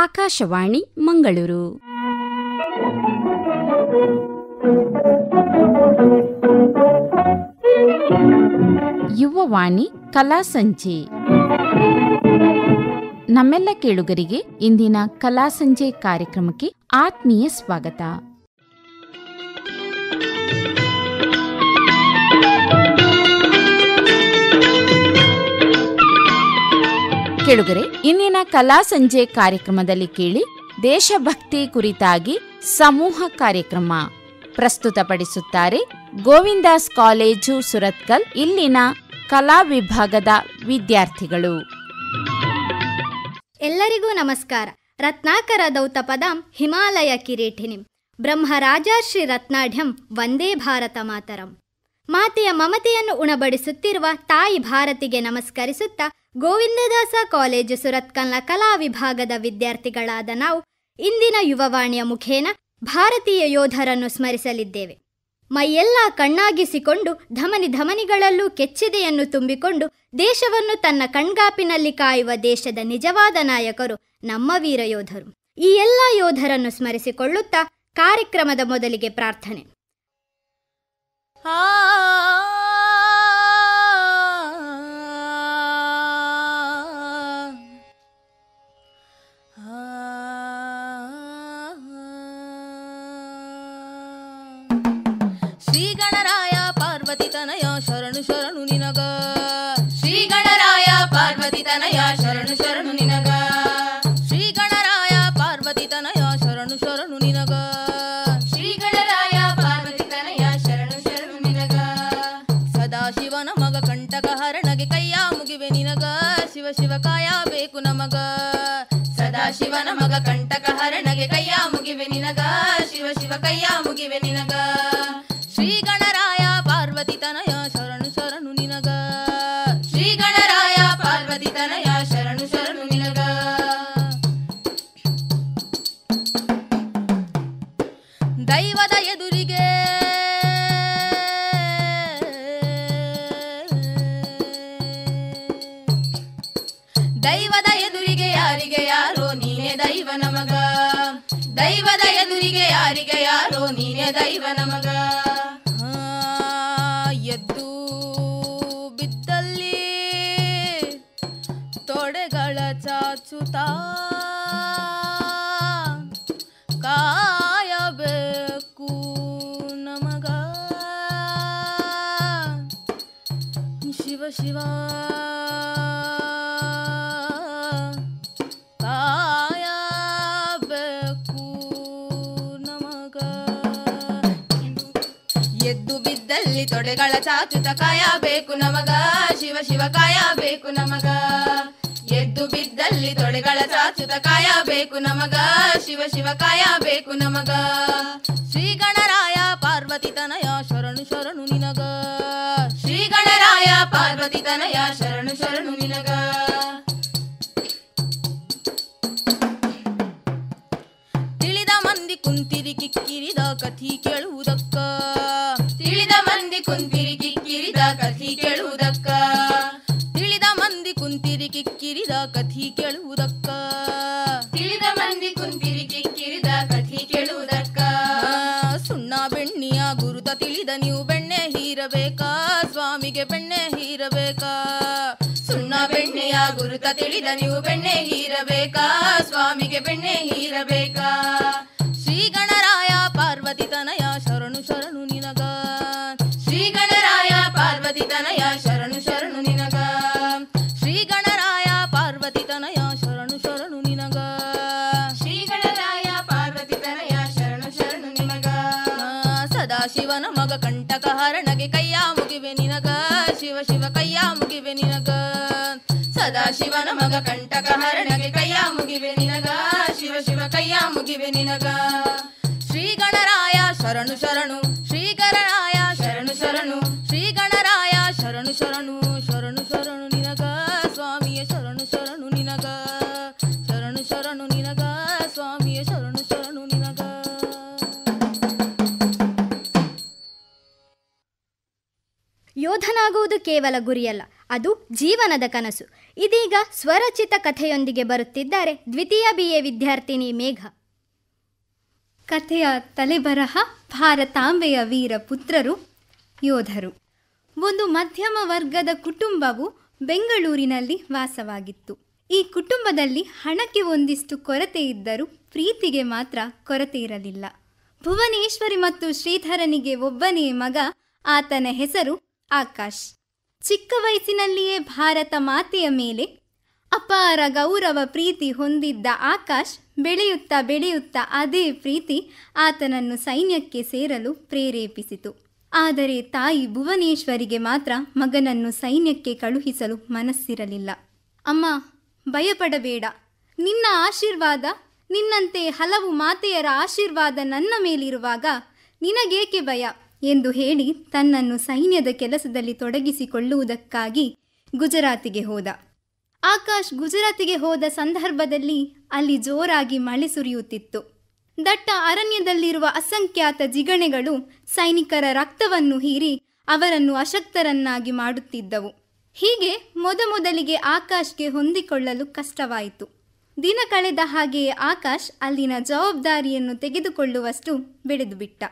ಆಕಾಶವಾಣಿ ಮಂಗಳೂರು. ಯುವವಾಣಿ ಕಲಾ ಸಂಜೆ. ನಮ್ಮೆಲ್ಲ ಕೇಳುಗರಿಗೆ ಇಂದಿನ ಕಲಾ ಸಂಜೆ ಕಾರ್ಯಕ್ರಮಕ್ಕೆ ಆತ್ಮೀಯ ಸ್ವಾಗತ. ಕೇಳುಗರೆ, ಇಂದಿನ ಕಲಾ ಸಂಜೆ ಕಾರ್ಯಕ್ರಮದಲ್ಲಿ ಕೇಳಿ ದೇಶಭಕ್ತಿ ಕುರಿತಾಗಿ ಸಮೂಹ ಕಾರ್ಯಕ್ರಮ ಪ್ರಸ್ತುತಪಡಿಸುತ್ತಾರೆ ಗೋವಿಂದಾಸ್ ಕಾಲೇಜು ಸುರತ್ಕಲ್ ಇಲ್ಲಿನ ಕಲಾ ವಿಭಾಗದ ವಿದ್ಯಾರ್ಥಿಗಳು. ಎಲ್ಲರಿಗೂ ನಮಸ್ಕಾರ. ರತ್ನಾಕರ ದೌತಪದಾಂ ಹಿಮಾಲಯ ಕಿರೀಟಿನಿಂ ಬ್ರಹ್ಮರಾಜರ್ಷಿ ರತ್ನಾಢ್ಯಂ ವಂದೇ ಭಾರತ ಮಾತರಂ. ಮಾತೆಯ ಮಮತೆಯನ್ನು ಉಣಬಡಿಸುತ್ತಿರುವ ತಾಯಿ ಭಾರತಿಗೆ ನಮಸ್ಕರಿಸುತ್ತಾ ಗೋವಿಂದದಾಸ ಕಾಲೇಜು ಸುರತ್ಕಲ್ನ ಕಲಾ ವಿಭಾಗದ ವಿದ್ಯಾರ್ಥಿಗಳಾದ ನಾವು ಇಂದಿನ ಯುವವಾಣಿಯ ಮುಖೇನ ಭಾರತೀಯ ಯೋಧರನ್ನು ಸ್ಮರಿಸಲಿದ್ದೇವೆ. ಮೈಯೆಲ್ಲ ಕಣ್ಣಾಗಿಸಿಕೊಂಡು ಧಮನಿ ಧಮನಿಗಳಲ್ಲೂ ಕೆಚ್ಚೆದೆಯನ್ನು ತುಂಬಿಕೊಂಡು ದೇಶವನ್ನು ತನ್ನ ಕಣ್ಗಾಪಿನಲ್ಲಿ ಕಾಯುವ ದೇಶದ ನಿಜವಾದ ನಾಯಕರು ನಮ್ಮ ವೀರ ಯೋಧರು. ಈ ಎಲ್ಲ ಯೋಧರನ್ನು ಸ್ಮರಿಸಿಕೊಳ್ಳುತ್ತಾ ಕಾರ್ಯಕ್ರಮದ ಮೊದಲಿಗೆ ಪ್ರಾರ್ಥನೆ. ಶ್ರೀ ಗಣರಾಯ ಪಾರ್ವತಿ ತನಯ ಶರಣು ಶರಣು ನಿನಗ. ಶ್ರೀ ಗಣರಾಯ ಪಾರ್ವತಿ ತನಯ ಶರಣು ಶರಣು ನಿನಗ. ಶ್ರೀ ಗಣರಾಯ ಪಾರ್ವತಿ ತನಯ ಶರಣು ಶರಣು ನಿನಗ. ಶ್ರೀ ಗಣರಾಯ ಪಾರ್ವತಿ ತನಯ ಶರಣು ಶರಣು ನಿನಗ. ಸದಾಶಿವನ ಮಗ ಕಂಟಕ ಹರಣಗೆ ಕೈಯ ಮುಗಿವೆ ನಿನಗ. ಶಿವ ಶಿವ ಕಾಯ ಬೇಕು ನಮಗ. ಸದಾಶಿವನ ಮಗ ಕಂಟಕ ಹರಣಗೆ ಕೈಯ ಮುಗಿವೆ ನಿನಗ. ಶಿವ ಶಿವ ಕೈಯ ಮುಗಿವೆ ನಿನಗ. ಶ್ರೀ ಗಣರಾಯ ಪಾರ್ವತಿ ತನಯ ಶರಣು ಶರಣು ನಿನಗ. ಶ್ರೀ ಗಣರಾಯ ಪಾರ್ವತಿ ತನಯ ಶರಣು ಶರಣು ನಿನಗ. ದೈವದ ಎದುರಿಗೆ ದೈವದ ಎದುರಿಗೆ ಯಾರಿಗೆ ಯಾರೋ ನೀನೇ ದೈವ ನಮಗ. ದೈವದ ಎದುರಿಗೆ ಯಾರಿಗೆ ಯಾರೋ ನೀನೇ ದೈವ ನಮಗ. ಎದ್ದು ಬಿದ್ದಲ್ಲಿ ತೊಡೆಗಳ ಚಾಚುತ್ತಾ ಕಾಯಬೇಕು ನಮಗ. ಶಿವ ಶಿವ ಕಾಯಬೇಕು ನಮಗ. ಎದ್ದು ಬಿದ್ದಲ್ಲಿ ತೊಡೆಗಳ ಚಾಚುತ ಕಾಯಬೇಕು ನಮಗ. ಶಿವ ಶಿವ ಕಾಯಬೇಕು ನಮಗ. ಎದ್ದು ಬಿದ್ದಲ್ಲಿ ತೊಡೆಗಳ ಚಾಚುತ ಕಾಯಬೇಕು ನಮಗ. ಶಿವ ಶಿವ ಕಾಯಬೇಕು ನಮಗ. ಶ್ರೀ ಗಣರಾಯ ಪಾರ್ವತಿ ತನಯ ಶರಣು ಶರಣು ನಿನಗ. ಶ್ರೀ ಗಣರಾಯ ಪಾರ್ವತಿ ತನಯ ಶರಣು ಶರಣು ನಿನಗ. ತಿಳಿದ ಮಂದಿ ಕುಂತಿರಿ ಕಿಕ್ಕಿರಿದ ಕಥಿ ಕೇಳುವುದಕ್ಕ. ತಿಳಿದ ಮಂದಿ ಕುಂತಿರಿ ಕಿಕ್ಕಿರಿದ ಕಥಿ ಕೇಳುವುದಕ್ಕ. ತಿಳಿದ ಮಂದಿ ಕುಂತಿರಿ ಕಿಕ್ಕಿರಿದ ಕಥಿ ಕೇಳುವುದಕ್ಕ. ತಿಳಿದ ಮಂದಿ ಕುಂತಿರಿ ಕಿಕ್ಕಿರಿದ ಕಥಿ ಕೇಳುವುದಕ್ಕ. ಸುಣ್ಣ ಬೆಣ್ಣಿಯ ಗುರುತ ತಿಳಿದ ನೀವು ಬೆಣ್ಣೆ ಹೀರಬೇಕಾ. ಸ್ವಾಮಿಗೆ ಬೆಣ್ಣೆ ಹೀರಬೇಕಾ. ಸುಣ್ಣ ಬೆಣ್ಣೆಯ ಗುರುತ ತಿಳಿದ ನೀವು ಬೆಣ್ಣೆ ಹೀರಬೇಕಾ. ಸ್ವಾಮಿಗೆ ಬೆಣ್ಣೆ ಹೀರಬೇಕಾ. ಶ್ರೀ ಗಣರಾಯ ಪಾರ್ವತಿ ತನಯ ಶರಣು ಶರಣು ನಿನಗ. ಶ್ರೀ ಗಣರಾಯ ಪಾರ್ವತಿ ತನಯ ಶರಣು ಶರಣು ನಿನಗ. ಶ್ರೀ ಗಣರಾಯ ಪಾರ್ವತಿ ತನಯ ಶರಣು ಶರಣು ನಿನಗ. ಶ್ರೀ ಗಣರಾಯ ಪಾರ್ವತಿ ತನಯ ಶರಣು ಶರಣು ನಿನಗ. ಸದಾಶಿವನ ಮಗ ಕಂಟಕ ಹರಣಗೆ ಕೈಯ ಮುಗಿವೆ ನಿನಗ. ಶಿವ ಶಿವ ಕೈಯ ಮುಗಿವೆ ನಿನಗ. ಸದಾಶಿವನ ಮಗ ಕಂಟಕ ಹರಣಗೆ ಕೈಯ ಮುಗಿವೆ ನಿನಗ. ಶಿವ ಶಿವ ಕೈಯ ಮುಗಿವೆ ನಿನಗ. ಶ್ರೀ ಗಣರಾಯ ಶರಣು ಶರಣು. ಶ್ರೀ ಗಣರಾಯ ಶರಣು ಶರಣು. ಶ್ರೀ ಗಣರಾಯ ಶರಣು ಶರಣು. ಶರಣು ಶರಣು ನಿನಗ. ಸ್ವಾಮಿಯ ಶರಣು ಶರಣು ನಿನಗ. ಶರಣು ಶರಣು ನಿನಗ. ಸ್ವಾಮಿಯ ಶರಣು ಶರಣು ನಿನಗ. ಯೋಧನಾಗುವುದು ಕೇವಲ ಗುರಿಯಲ್ಲ, ಅದು ಜೀವನದ ಕನಸು. ಇದೀಗ ಸ್ವರಚಿತ ಕಥೆಯೊಂದಿಗೆ ಬರುತ್ತಿದ್ದಾರೆ ದ್ವಿತೀಯ BA ವಿದ್ಯಾರ್ಥಿನಿ ಮೇಘ. ಕಥೆಯ ತಲೆಬರಹ ಭಾರತಾಂಬೆಯ ವೀರ ಪುತ್ರರು ಯೋಧರು. ಒಂದು ಮಧ್ಯಮ ವರ್ಗದ ಕುಟುಂಬವು ಬೆಂಗಳೂರಿನಲ್ಲಿ ವಾಸವಾಗಿತ್ತು. ಈ ಕುಟುಂಬದಲ್ಲಿ ಹಣಕ್ಕೆ ಒಂದಿಷ್ಟು ಕೊರತೆ ಇದ್ದರೂ ಪ್ರೀತಿಗೆ ಮಾತ್ರ ಕೊರತೆ ಇರಲಿಲ್ಲ. ಭುವನೇಶ್ವರಿ ಮತ್ತು ಶ್ರೀಧರನಿಗೆ ಒಬ್ಬನೇ ಮಗ. ಆತನ ಹೆಸರು ಆಕಾಶ್. ಚಿಕ್ಕ ವಯಸ್ಸಿನಲ್ಲಿಯೇ ಭಾರತ ಮಾತೆಯ ಮೇಲೆ ಅಪಾರ ಗೌರವ ಪ್ರೀತಿ ಹೊಂದಿದ್ದ ಆಕಾಶ್ ಬೆಳೆಯುತ್ತಾ ಬೆಳೆಯುತ್ತಾ ಅದೇ ಪ್ರೀತಿ ಆತನನ್ನು ಸೈನ್ಯಕ್ಕೆ ಸೇರಲು ಪ್ರೇರೇಪಿಸಿತು. ಆದರೆ ತಾಯಿ ಭುವನೇಶ್ವರಿಗೆ ಮಾತ್ರ ಮಗನನ್ನು ಸೈನ್ಯಕ್ಕೆ ಕಳುಹಿಸಲು ಮನಸ್ಸಿರಲಿಲ್ಲ. ಅಮ್ಮ, ಭಯಪಡಬೇಡ, ನಿನ್ನ ಆಶೀರ್ವಾದ, ನಿನ್ನಂತೆ ಹಲವು ಮಾತೆಯರ ಆಶೀರ್ವಾದ ನನ್ನ ಮೇಲಿರುವಾಗ ನಿನಗೇಕೆ ಭಯ ಎಂದು ಹೇಳಿ ತನ್ನನ್ನು ಸೈನ್ಯದ ಕೆಲಸದಲ್ಲಿ ತೊಡಗಿಸಿಕೊಳ್ಳುವುದಕ್ಕಾಗಿ ಗುಜರಾತಿಗೆ ಹೋದ. ಆಕಾಶ್ ಗುಜರಾತಿಗೆ ಹೋದ ಸಂದರ್ಭದಲ್ಲಿ ಅಲ್ಲಿ ಜೋರಾಗಿ ಮಳೆ ಸುರಿಯುತ್ತಿತ್ತು. ದಟ್ಟ ಅರಣ್ಯದಲ್ಲಿರುವ ಅಸಂಖ್ಯಾತ ಜಿಗಣೆಗಳು ಸೈನಿಕರ ರಕ್ತವನ್ನು ಹೀರಿ ಅವರನ್ನು ಅಶಕ್ತರನ್ನಾಗಿ ಮಾಡುತ್ತಿದ್ದವು. ಹೀಗೆ ಮೊದಲಿಗೆ ಆಕಾಶ್ಗೆ ಹೊಂದಿಕೊಳ್ಳಲು ಕಷ್ಟವಾಯಿತು. ದಿನ ಕಳೆದ ಹಾಗೆಯೇ ಆಕಾಶ್ ಅಲ್ಲಿನ ಜವಾಬ್ದಾರಿಯನ್ನು ತೆಗೆದುಕೊಳ್ಳುವಷ್ಟು ಬೆಳೆದು ಬಿಟ್ಟ.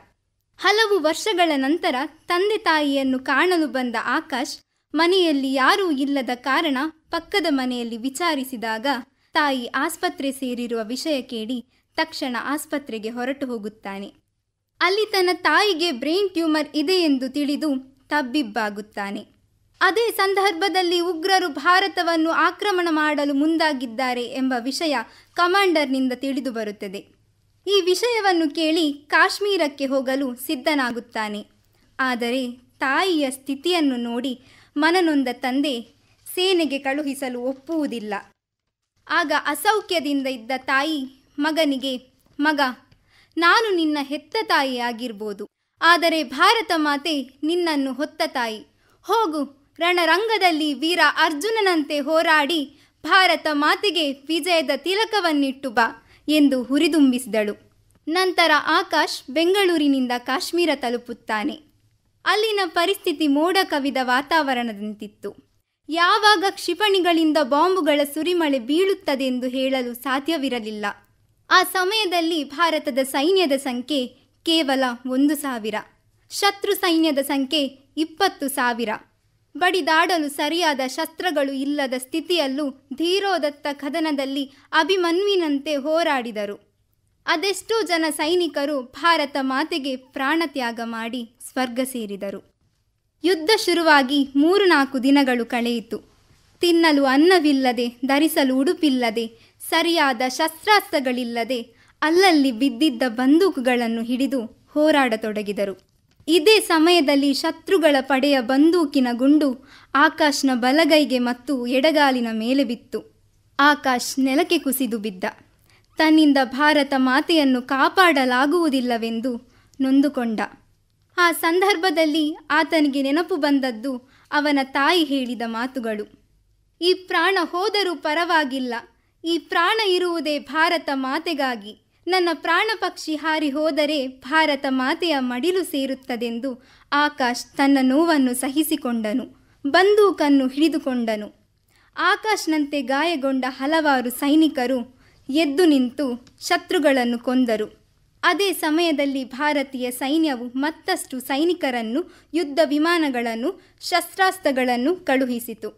ಹಲವು ವರ್ಷಗಳ ನಂತರ ತಂದೆ ತಾಯಿಯನ್ನು ಕಾಣಲು ಬಂದ ಆಕಾಶ್ ಮನೆಯಲ್ಲಿ ಯಾರೂ ಇಲ್ಲದ ಕಾರಣ ಪಕ್ಕದ ಮನೆಯಲ್ಲಿ ವಿಚಾರಿಸಿದಾಗ ತಾಯಿ ಆಸ್ಪತ್ರೆ ಸೇರಿರುವ ವಿಷಯ ಕೇಳಿ ತಕ್ಷಣ ಆಸ್ಪತ್ರೆಗೆ ಹೊರಟು ಹೋಗುತ್ತಾನೆ. ಅಲ್ಲಿ ತನ್ನ ತಾಯಿಗೆ ಬ್ರೈನ್ ಟ್ಯೂಮರ್ ಇದೆ ಎಂದು ತಿಳಿದು ತಬ್ಬಿಬ್ಬಾಗುತ್ತಾನೆ. ಅದೇ ಸಂದರ್ಭದಲ್ಲಿ ಉಗ್ರರು ಭಾರತವನ್ನು ಆಕ್ರಮಣ ಮಾಡಲು ಮುಂದಾಗಿದ್ದಾರೆ ಎಂಬ ವಿಷಯ ಕಮಾಂಡರ್ನಿಂದ ತಿಳಿದು ಬರುತ್ತದೆ. ಈ ವಿಷಯವನ್ನು ಕೇಳಿ ಕಾಶ್ಮೀರಕ್ಕೆ ಹೋಗಲು ಸಿದ್ಧನಾಗುತ್ತಾನೆ. ಆದರೆ ತಾಯಿಯ ಸ್ಥಿತಿಯನ್ನು ನೋಡಿ ಮನನೊಂದ ತಂದೆ ಸೇನೆಗೆ ಕಳುಹಿಸಲು ಒಪ್ಪುವುದಿಲ್ಲ. ಆಗ ಅಸೌಖ್ಯದಿಂದ ಇದ್ದ ತಾಯಿ ಮಗನಿಗೆ, ಮಗ, ನಾನು ನಿನ್ನ ಹೆತ್ತ ತಾಯಿ ಆಗಿರ್ಬೋದು, ಆದರೆ ಭಾರತ ಮಾತೆ ನಿನ್ನನ್ನು ಹೊತ್ತ ತಾಯಿ. ಹೋಗು, ರಣರಂಗದಲ್ಲಿ ವೀರ ಅರ್ಜುನನಂತೆ ಹೋರಾಡಿ ಭಾರತ ಮಾತೆಗೆ ವಿಜಯದ ತಿಲಕವನ್ನಿಟ್ಟು ಬಾ ಎಂದು ಹುರಿದುಂಬಿಸಿದಳು. ನಂತರ ಆಕಾಶ್ ಬೆಂಗಳೂರಿನಿಂದ ಕಾಶ್ಮೀರ ತಲುಪುತ್ತಾನೆ. ಅಲ್ಲಿನ ಪರಿಸ್ಥಿತಿ ಮೋಡ ಕವಿದ ವಾತಾವರಣದಂತಿತ್ತು. ಯಾವಾಗ ಕ್ಷಿಪಣಿಗಳಿಂದ ಬಾಂಬುಗಳ ಸುರಿಮಳೆ ಬೀಳುತ್ತದೆಂದು ಹೇಳಲು ಸಾಧ್ಯವಿರಲಿಲ್ಲ. ಆ ಸಮಯದಲ್ಲಿ ಭಾರತದ ಸೈನ್ಯದ ಸಂಖ್ಯೆ ಕೇವಲ 1,000, ಶತ್ರು ಸೈನ್ಯದ ಸಂಖ್ಯೆ 20,000. ಬಡಿದಾಡಲು ಸರಿಯಾದ ಶಸ್ತ್ರಗಳು ಇಲ್ಲದ ಸ್ಥಿತಿಯಲ್ಲೂ ಧೀರೋದತ್ತ ಕದನದಲ್ಲಿ ಅಭಿಮನ್ಯುವಿನಂತೆ ಹೋರಾಡಿದರು. ಅದೆಷ್ಟೋ ಜನ ಸೈನಿಕರು ಭಾರತ ಮಾತೆಗೆ ಪ್ರಾಣತ್ಯಾಗ ಮಾಡಿ ಸ್ವರ್ಗ ಸೇರಿದರು. ಯುದ್ಧ ಶುರುವಾಗಿ 3-4 ದಿನಗಳು ಕಳೆಯಿತು. ತಿನ್ನಲು ಅನ್ನವಿಲ್ಲದೆ, ಧರಿಸಲು ಉಡುಪಿಲ್ಲದೆ, ಸರಿಯಾದ ಶಸ್ತ್ರಾಸ್ತ್ರಗಳಿಲ್ಲದೆ ಅಲ್ಲಲ್ಲಿ ಬಿದ್ದಿದ್ದ ಬಂದೂಕುಗಳನ್ನು ಹಿಡಿದು ಹೋರಾಡತೊಡಗಿದರು. ಇದೇ ಸಮಯದಲ್ಲಿ ಶತ್ರುಗಳ ಪಡೆಯ ಬಂದೂಕಿನ ಗುಂಡು ಆಕಾಶ್ನ ಬಲಗೈಗೆ ಮತ್ತು ಎಡಗಾಲಿನ ಮೇಲೆ ಬಿತ್ತು. ಆಕಾಶ್ ನೆಲಕ್ಕೆ ಕುಸಿದು ಬಿದ್ದ. ತನ್ನಿಂದ ಭಾರತ ಮಾತೆಯನ್ನು ಕಾಪಾಡಲಾಗುವುದಿಲ್ಲವೆಂದು ನೊಂದುಕೊಂಡ. ಆ ಸಂದರ್ಭದಲ್ಲಿ ಆತನಿಗೆ ನೆನಪು ಬಂದದ್ದು ಅವನ ತಾಯಿ ಹೇಳಿದ ಮಾತುಗಳು. ಈ ಪ್ರಾಣ ಹೋದರೂ ಪರವಾಗಿಲ್ಲ, ಈ ಪ್ರಾಣ ಇರುವುದೇ ಭಾರತ ಮಾತೆಗಾಗಿ. ನನ್ನ ಪ್ರಾಣ ಪಕ್ಷಿ ಹಾರಿ ಹೋದರೆ ಭಾರತ ಮಾತೆಯ ಮಡಿಲು ಸೇರುತ್ತದೆಂದು ಆಕಾಶ್ ತನ್ನ ನೋವನ್ನು ಸಹಿಸಿಕೊಂಡನು. ಬಂದೂಕನ್ನು ಹಿಡಿದುಕೊಂಡನು. ಆಕಾಶ್ನಂತೆ ಗಾಯಗೊಂಡ ಹಲವಾರು ಸೈನಿಕರು ಎದ್ದು ನಿಂತು ಶತ್ರುಗಳನ್ನು ಕೊಂದರು. ಅದೇ ಸಮಯದಲ್ಲಿ ಭಾರತೀಯ ಸೈನ್ಯವು ಮತ್ತಷ್ಟು ಸೈನಿಕರನ್ನು, ಯುದ್ಧ ವಿಮಾನಗಳನ್ನು, ಶಸ್ತ್ರಾಸ್ತ್ರಗಳನ್ನು ಕಳುಹಿಸಿತು.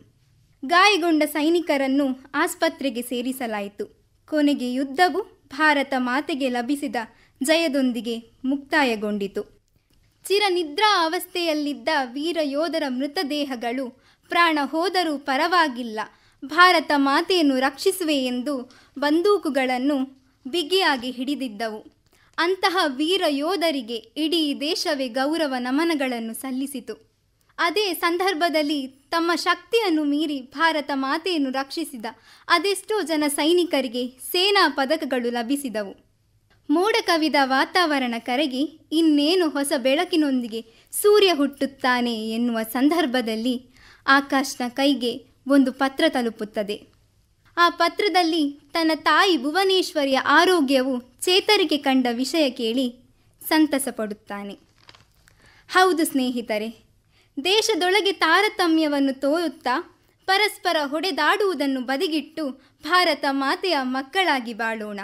ಗಾಯಗೊಂಡ ಸೈನಿಕರನ್ನು ಆಸ್ಪತ್ರೆಗೆ ಸೇರಿಸಲಾಯಿತು. ಕೊನೆಗೆ ಯುದ್ಧವು ಭಾರತ ಮಾತೆಗೆ ಲಭಿಸಿದ ಜಯದೊಂದಿಗೆ ಮುಕ್ತಾಯಗೊಂಡಿತು. ಚಿರನಿದ್ರಾ ಅವಸ್ಥೆಯಲ್ಲಿದ್ದ ವೀರ ಯೋಧರ ಮೃತದೇಹಗಳು ಪ್ರಾಣ ಹೋದರೂ ಪರವಾಗಿಲ್ಲ, ಭಾರತ ಮಾತೆಯನ್ನು ರಕ್ಷಿಸುವೆ ಎಂದು ಬಂದೂಕುಗಳನ್ನು ಬಿಗಿಯಾಗಿ ಹಿಡಿದಿದ್ದವು. ಅಂತಹ ವೀರ ಯೋಧರಿಗೆ ಇಡೀ ದೇಶವೇ ಗೌರವ ನಮನಗಳನ್ನು ಸಲ್ಲಿಸಿತು. ಅದೇ ಸಂದರ್ಭದಲ್ಲಿ ತಮ್ಮ ಶಕ್ತಿಯನ್ನು ಮೀರಿ ಭಾರತ ಮಾತೆಯನ್ನು ರಕ್ಷಿಸಿದ ಅದೆಷ್ಟೋ ಜನ ಸೈನಿಕರಿಗೆ ಸೇನಾ ಪದಕಗಳು ಲಭಿಸಿದವು. ಮೋಡ ಕವಿದ ವಾತಾವರಣ ಕರಗಿ ಇನ್ನೇನು ಹೊಸ ಬೆಳಕಿನೊಂದಿಗೆ ಸೂರ್ಯ ಹುಟ್ಟುತ್ತಾನೆ ಎನ್ನುವ ಸಂದರ್ಭದಲ್ಲಿ ಆಕಾಶ್ನ ಕೈಗೆ ಒಂದು ಪತ್ರ ತಲುಪುತ್ತದೆ. ಆ ಪತ್ರದಲ್ಲಿ ತನ್ನ ತಾಯಿ ಭುವನೇಶ್ವರಿಯ ಆರೋಗ್ಯವು ಚೇತರಿಕೆ ಕಂಡ ವಿಷಯ ಕೇಳಿ ಸಂತಸ ಪಡುತ್ತಾನೆ. ಹೌದು ಸ್ನೇಹಿತರೆ, ದೇಶದೊಳಗೆ ತಾರತಮ್ಯವನ್ನು ತೋರುತ್ತಾ ಪರಸ್ಪರ ಹೊಡೆದಾಡುವುದನ್ನು ಬದಿಗಿಟ್ಟು ಭಾರತ ಮಾತೆಯ ಮಕ್ಕಳಾಗಿ ಬಾಳೋಣ.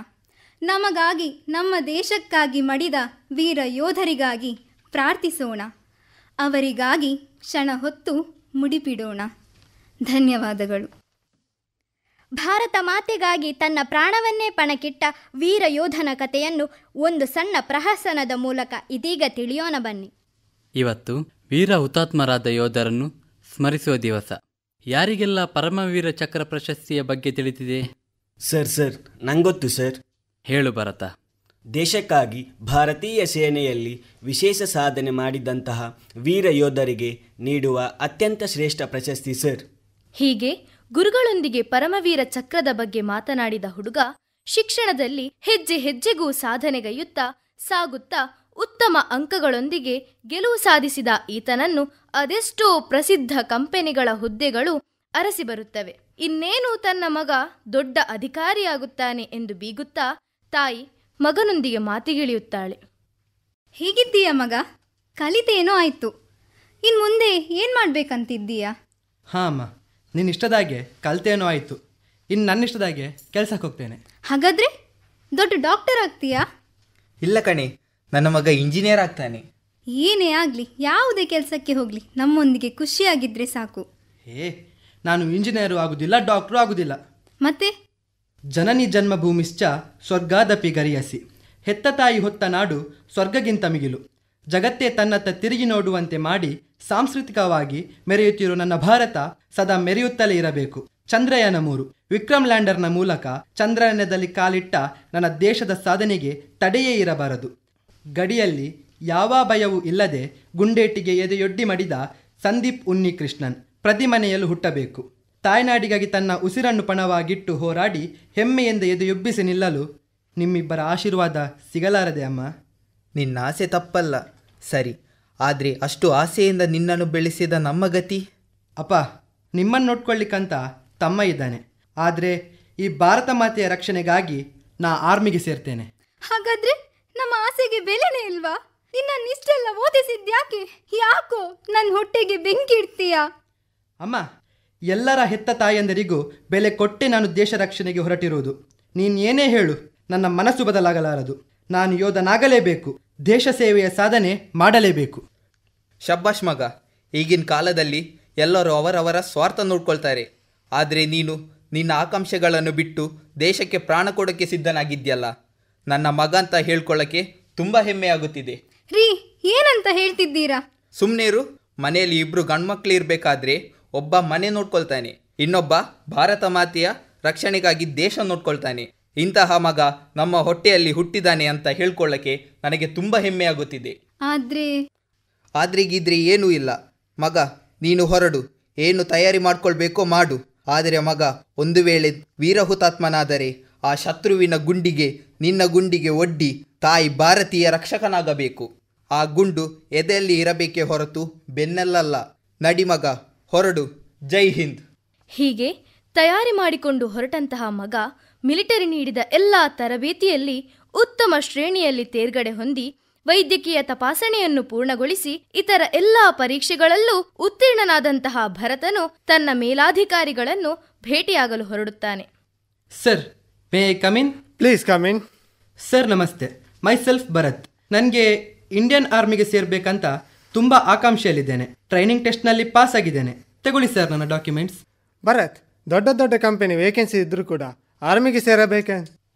ನಮಗಾಗಿ, ನಮ್ಮ ದೇಶಕ್ಕಾಗಿ ಮಡಿದ ವೀರ ಯೋಧರಿಗಾಗಿ ಪ್ರಾರ್ಥಿಸೋಣ. ಅವರಿಗಾಗಿ ಕ್ಷಣ ಹೊತ್ತು ಮುಡಿಪಿಡೋಣ. ಧನ್ಯವಾದಗಳು. ಭಾರತ ಮಾತೆಗಾಗಿ ತನ್ನ ಪ್ರಾಣವನ್ನೇ ಪಣಕ್ಕಿಟ್ಟ ವೀರ ಯೋಧನ ಕಥೆಯನ್ನು ಒಂದು ಸಣ್ಣ ಪ್ರಹಸನದ ಮೂಲಕ ಇದೀಗ ತಿಳಿಯೋಣ ಬನ್ನಿ. ಇವತ್ತು ವೀರ ಹುತಾತ್ಮರಾದ ಯೋಧರನ್ನು ಸ್ಮರಿಸುವ ದಿವಸ. ಯಾರಿಗೆಲ್ಲ ಪರಮವೀರ ಚಕ್ರ ಪ್ರಶಸ್ತಿಯ ಬಗ್ಗೆ ತಿಳಿದಿದೆ? ಸರ್ ನಂಗೊತ್ತು ಸರ್. ಹೇಳು ಭರತ. ದೇಶಕ್ಕಾಗಿ ಭಾರತೀಯ ಸೇನೆಯಲ್ಲಿ ವಿಶೇಷ ಸಾಧನೆ ಮಾಡಿದಂತಹ ವೀರ ಯೋಧರಿಗೆ ನೀಡುವ ಅತ್ಯಂತ ಶ್ರೇಷ್ಠ ಪ್ರಶಸ್ತಿ ಸರ್. ಹೀಗೆ ಗುರುಗಳೊಂದಿಗೆ ಪರಮವೀರ ಚಕ್ರದ ಬಗ್ಗೆ ಮಾತನಾಡಿದ ಹುಡುಗ ಶಿಕ್ಷಣದಲ್ಲಿ ಹೆಜ್ಜೆ ಹೆಜ್ಜೆಗೂ ಸಾಧನೆಗೈಯುತ್ತಾ ಸಾಗುತ್ತಾ ಉತ್ತಮ ಅಂಕಗಳೊಂದಿಗೆ ಗೆಲುವು ಸಾಧಿಸಿದ ಈತನನ್ನು ಅದೆಷ್ಟೋ ಪ್ರಸಿದ್ಧ ಕಂಪೆನಿಗಳ ಹುದ್ದೆಗಳು ಅರಸಿ ಬರುತ್ತವೆ. ಇನ್ನೇನು ತನ್ನ ಮಗ ದೊಡ್ಡ ಅಧಿಕಾರಿಯಾಗುತ್ತಾನೆ ಎಂದು ಬೀಗುತ್ತಾ ತಾಯಿ ಮಗನೊಂದಿಗೆ ಮಾತಿಗಿಳಿಯುತ್ತಾಳೆ. ಹೀಗಿದ್ದೀಯ ಮಗ? ಕಲಿತೇನೋ ಆಯಿತು. ಇನ್ನು ಮುಂದೆ ಏನು ಮಾಡಬೇಕಂತಿದ್ದೀಯಾ? ಹಾಂ ಅಮ್ಮ, ನಿನ್ನ ಇಷ್ಟದಾಗೆ ಕಲ್ತೇನೋ ಆಯಿತು. ಇನ್ನು ನನ್ನ ಇಷ್ಟದಾಗೆ ಕೆಲಸಕ್ಕೆ ಹೋಗ್ತೇನೆ. ಹಾಗಾದರೆ ದೊಡ್ಡ ಡಾಕ್ಟರ್ ಆಗ್ತೀಯಾ? ಇಲ್ಲ ಕಣೆ, ನನ್ನ ಮಗ ಇಂಜಿನಿಯರ್ ಆಗ್ತಾನೆ. ಏನೇ ಆಗಲಿ, ಯಾವುದೇ ಕೆಲಸಕ್ಕೆ ಹೋಗಲಿ, ನಮ್ಮೊಂದಿಗೆ ಖುಷಿಯಾಗಿದ್ದರೆ ಸಾಕು. ನಾನು ಇಂಜಿನಿಯರು ಆಗುವುದಿಲ್ಲ, ಡಾಕ್ಟ್ರು ಆಗುವುದಿಲ್ಲ. ಮತ್ತೆ ಜನನಿ ಜನ್ಮಭೂಮಿಶ್ಚ ಸ್ವರ್ಗಾದಪಿ ಗರಿಯಸಿ. ಹೆತ್ತ ತಾಯಿ ಹೊತ್ತ ನಾಡು ಸ್ವರ್ಗಗಿಂತ ಮಿಗಿಲು. ಜಗತ್ತೇ ತನ್ನತ್ತ ತಿರುಗಿ ನೋಡುವಂತೆ ಮಾಡಿ ಸಾಂಸ್ಕೃತಿಕವಾಗಿ ಮೆರೆಯುತ್ತಿರುವ ನನ್ನ ಭಾರತ ಸದಾ ಮೆರೆಯುತ್ತಲೇ ಇರಬೇಕು. ಚಂದ್ರಯಾನ 3 ವಿಕ್ರಮ್ ಲ್ಯಾಂಡರ್ನ ಮೂಲಕ ಚಂದ್ರಯಾನದಲ್ಲಿ ಕಾಲಿಟ್ಟ ನನ್ನ ದೇಶದ ಸಾಧನೆಗೆ ತಡೆಯೇ ಇರಬಾರದು. ಗಡಿಯಲ್ಲಿ ಯಾವ ಭಯವೂ ಇಲ್ಲದೆ ಗುಂಡೇಟಿಗೆ ಎದೆಯೊಡ್ಡಿ ಮಡಿದ ಸಂದೀಪ್ ಉನ್ನಿಕೃಷ್ಣನ್ ಪ್ರತಿ ಮನೆಯಲ್ಲೂ ಹುಟ್ಟಬೇಕು. ತಾಯ್ನಾಡಿಗಾಗಿ ತನ್ನ ಉಸಿರನ್ನು ಪಣವಾಗಿಟ್ಟು ಹೋರಾಡಿ ಹೆಮ್ಮೆಯಿಂದ ಎದೆಯೊಬ್ಬಿಸಿ ನಿಲ್ಲಲು ನಿಮ್ಮಿಬ್ಬರ ಆಶೀರ್ವಾದ ಸಿಗಲಾರದೆ ಅಮ್ಮ. ನಿನ್ನ ಆಸೆ ತಪ್ಪಲ್ಲ, ಸರಿ. ಆದರೆ ಅಷ್ಟು ಆಸೆಯಿಂದ ನಿನ್ನನ್ನು ಬೆಳೆಸಿದ ನಮ್ಮ ಗತಿ? ಅಪ್ಪ, ನಿಮ್ಮನ್ನು ನೋಡ್ಕೊಳ್ಳಿಕ್ಕಂತ ತಮ್ಮ ಇದ್ದಾನೆ. ಆದರೆ ಈ ಭಾರತ ಮಾತೆಯ ರಕ್ಷಣೆಗಾಗಿ ನಾ ಆರ್ಮಿಗೆ ಸೇರ್ತೇನೆ. ಹಾಗಾದ್ರೆ ನಮ್ಮ ಆಸೆಗೆ ಬೆಲೆನೇ ಇಲ್ವಾ? ನಿನ್ನನ್ನಿಷ್ಟೆಲ್ಲ ಓದಿಸಿದ್ಯಾಕೆ? ಯಾಕೋ ನನ್ನ ಹೊಟ್ಟೆಗೆ ಬೆಂಕಿ ಇಡ್ತೀಯಾ? ಅಮ್ಮ, ಎಲ್ಲರ ಹೆತ್ತ ತಾಯಂದರಿಗೂ ಬೆಲೆ ಕೊಟ್ಟೆ ನಾನು ದೇಶ ರಕ್ಷಣೆಗೆ ಹೊರಟಿರುವುದು. ನೀನು ಏನೇ ಹೇಳು, ನನ್ನ ಮನಸ್ಸು ಬದಲಾಗಲಾರದು. ನಾನು ಯೋಧನಾಗಲೇಬೇಕು, ದೇಶ ಸೇವೆಯ ಸಾಧನೆ ಮಾಡಲೇಬೇಕು. ಶಬ್ಬಾಷ್ ಮಗ. ಈಗಿನ ಕಾಲದಲ್ಲಿ ಎಲ್ಲರೂ ಅವರವರ ಸ್ವಾರ್ಥ ನೋಡ್ಕೊಳ್ತಾರೆ. ಆದರೆ ನೀನು ನಿನ್ನ ಆಕಾಂಕ್ಷೆಗಳನ್ನು ಬಿಟ್ಟು ದೇಶಕ್ಕೆ ಪ್ರಾಣ ಕೊಡೋಕ್ಕೆ ಸಿದ್ಧನಾಗಿದ್ಯಲ್ಲ. ನನ್ನ ಮಗ ಅಂತ ಹೇಳ್ಕೊಳ್ಳೋಕ್ಕೆ ತುಂಬ ಹೆಮ್ಮೆ ಆಗುತ್ತಿದೆ. ರೀ, ಏನಂತ ಹೇಳ್ತಿದ್ದೀರಾ? ಸುಮ್ಮನೇರು. ಮನೆಯಲ್ಲಿ ಇಬ್ಬರು ಗಂಡ್ಮಕ್ಳು ಇರಬೇಕಾದ್ರೆ ಒಬ್ಬ ಮನೆ ನೋಡ್ಕೊಳ್ತಾನೆ, ಇನ್ನೊಬ್ಬ ಭಾರತ ಮಾತೆಯ ರಕ್ಷಣೆಗಾಗಿ ದೇಶ ನೋಡ್ಕೊಳ್ತಾನೆ. ಇಂತಹ ಮಗ ನಮ್ಮ ಹೊಟ್ಟೆಯಲ್ಲಿ ಹುಟ್ಟಿದಾನೆ ಅಂತ ಹೇಳ್ಕೊಳ್ಳೋಕ್ಕೆ ನನಗೆ ತುಂಬ ಹೆಮ್ಮೆ ಆಗುತ್ತಿದೆ. ಆದ್ರೆ ಗೀದ್ರೆ ಏನೂ ಇಲ್ಲ ಮಗ. ನೀನು ಹೊರಡು, ಏನು ತಯಾರಿ ಮಾಡ್ಕೊಳ್ಬೇಕೋ ಮಾಡು. ಆದರೆ ಮಗ, ಒಂದು ವೇಳೆ ವೀರ ಹುತಾತ್ಮನಾದರೆ ಆ ಶತ್ರುವಿನ ಗುಂಡಿಗೆ ನಿನ್ನ ಗುಂಡಿಗೆ ಒಡ್ಡಿ ತಾಯಿ ಭಾರತೀಯ ರಕ್ಷಕನಾಗಬೇಕು. ಆ ಗುಂಡು ಎದೆಯಲ್ಲಿ ಇರಬೇಕೇ ಹೊರತು ಬೆನ್ನಲ್ಲಲ್ಲ. ನಡಿ ಮಗ, ಹೊರಡು. ಜೈ ಹಿಂದ್. ಹೀಗೆ ತಯಾರಿ ಮಾಡಿಕೊಂಡು ಹೊರಟಂತಹ ಮಗ ಮಿಲಿಟರಿ ನೀಡಿದ ಎಲ್ಲ ತರಬೇತಿಯಲ್ಲಿ ಉತ್ತಮ ಶ್ರೇಣಿಯಲ್ಲಿ ತೇರ್ಗಡೆ ಹೊಂದಿ ವೈದ್ಯಕೀಯ ತಪಾಸಣೆಯನ್ನು ಪೂರ್ಣಗೊಳಿಸಿ ಇತರ ಎಲ್ಲಾ ಪರೀಕ್ಷೆಗಳಲ್ಲೂ ಉತ್ತೀರ್ಣನಾದಂತಹ ಭರತನು ತನ್ನ ಮೇಲಾಧಿಕಾರಿಗಳನ್ನು ಭೇಟಿಯಾಗಲು ಹೊರಡುತ್ತಾನೆ. Sir, may I come in? Please come in. Sir ನಮಸ್ತೆ, ಮೈ ಸೆಲ್ಫ್ ಭರತ್. ನನಗೆ ಇಂಡಿಯನ್ ಆರ್ಮಿಗೆ ಸೇರಬೇಕಂತ ತುಂಬ ಆಕಾಂಕ್ಷೆಯಲ್ಲಿದ್ದೇನೆ. ಟ್ರೈನಿಂಗ್ ಟೆಸ್ಟ್ನಲ್ಲಿ ಪಾಸ್ ಆಗಿದ್ದೇನೆ. ತಗೊಳ್ಳಿ ಸರ್ ನನ್ನ ಡಾಕ್ಯುಮೆಂಟ್ಸ್. ಭರತ್, ದೊಡ್ಡ ದೊಡ್ಡ ಕಂಪನಿ ವೇಕೆನ್ಸಿ ಇದ್ರೂ ಕೂಡ ಆರ್ಮಿಗೆ ಸೇರಬೇಕೆ?